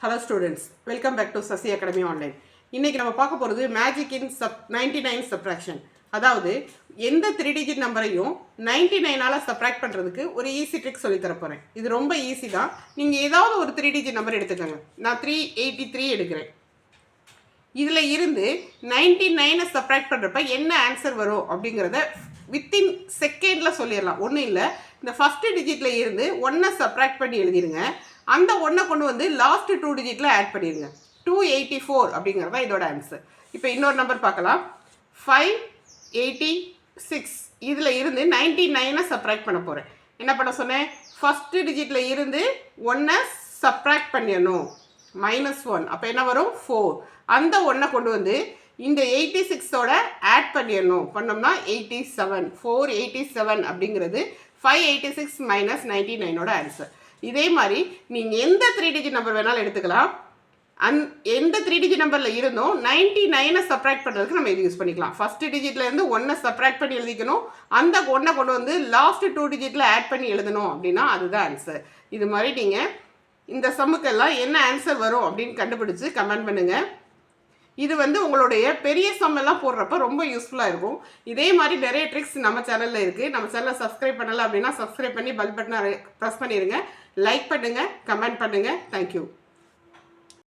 Hello students, welcome back to Sasi Academy Online. இன்னைக்கு நம்ம பார்க்க போகிறது மேஜிக் இன் 99 சப்ராக்ஷன். அதாவது எந்த 3 டிஜிட் நம்பரையும் 99ஆல் சப்ராக்ட் பண்ணுறதுக்கு ஒரு ஈஸி ட்ரிக் சொல்லித்தர போகிறேன். இது ரொம்ப ஈஸி தான். நீங்கள் ஏதாவது ஒரு 3 டிஜிட் நம்பர் எடுத்துக்கோங்க. நான் 383 எடுக்கிறேன். இதில் இருந்து 99 சப்ராக்ட் பண்ணுறப்ப என்ன ஆன்சர் வரும் அப்படிங்கிறத வித்தின் செகண்டில் சொல்லிடலாம். ஒன்றும் இல்லை, இந்த ஃபஸ்ட்டு டிஜிட்டில் இருந்து 1 சப்ராக்ட் பண்ணி எழுதிடுங்க. அந்த 1 கொண்டு வந்து லாஸ்ட் 2 டிஜிட்டில் ஆட் பண்ணிடுங்க. 284 அப்படிங்கிறது தான் இதோட ஆன்சர். இப்போ இன்னொரு நம்பர் பார்க்கலாம். 586 இதில் இருந்து 99 சப்ராக்ட் பண்ண போகிறேன். என்ன பண்ண சொன்னேன்? ஃபஸ்ட்டு டிஜிட்டில் இருந்து 1 சப்ராக்ட் பண்ணிடணும். -1 அப்போ என்ன வரும்? 4. அந்த 1 கொண்டு வந்து இந்த 86ஓட ஆட் பண்ணிடணும். பண்ணோம்னா 87. 487 அப்படிங்கிறது 586 - 99ஓட ஆன்சர். இதே மாதிரி நீங்கள் எந்த 3 டிஜிட் நம்பர் வேணாலும் எடுத்துக்கலாம். எந்த 3 டிஜிட் நம்பரில் இருந்தோம் 99 சப்ராக்ட் பண்ணுறதுக்கு நம்ம இது யூஸ் பண்ணிக்கலாம். ஃபஸ்ட்டு டிஜிட்டில் இருந்து 1 சப்ராக்ட் பண்ணி எழுதிக்கணும். அந்த 1 கொண்டு வந்து லாஸ்ட் 2 டிஜிட்டில் ஆட் பண்ணி எழுதணும். அப்படின்னா அதுதான் ஆன்சர். இது மாதிரி நீங்கள் இந்த சம்முக்கெல்லாம் என்ன ஆன்சர் வரும் அப்படின்னு கண்டுபிடிச்சு கமெண்ட் பண்ணுங்கள். இது வந்து உங்களுடைய பெரிய சம்மெல்லாம் போடுறப்ப ரொம்ப யூஸ்ஃபுல்லாக இருக்கும். இதே மாதிரி நிறைய ட்ரிக்ஸ் நம்ம சேனலில் இருக்குது. நம்ம சேனலை சப்ஸ்கிரைப் பண்ணலை அப்படின்னா சப்ஸ்கிரைப் பண்ணி பெல் பட்டனை ப்ரெஸ் பண்ணிடுங்க. லைக் பண்ணுங்கள், கமெண்ட் பண்ணுங்கள். தேங்க்யூ.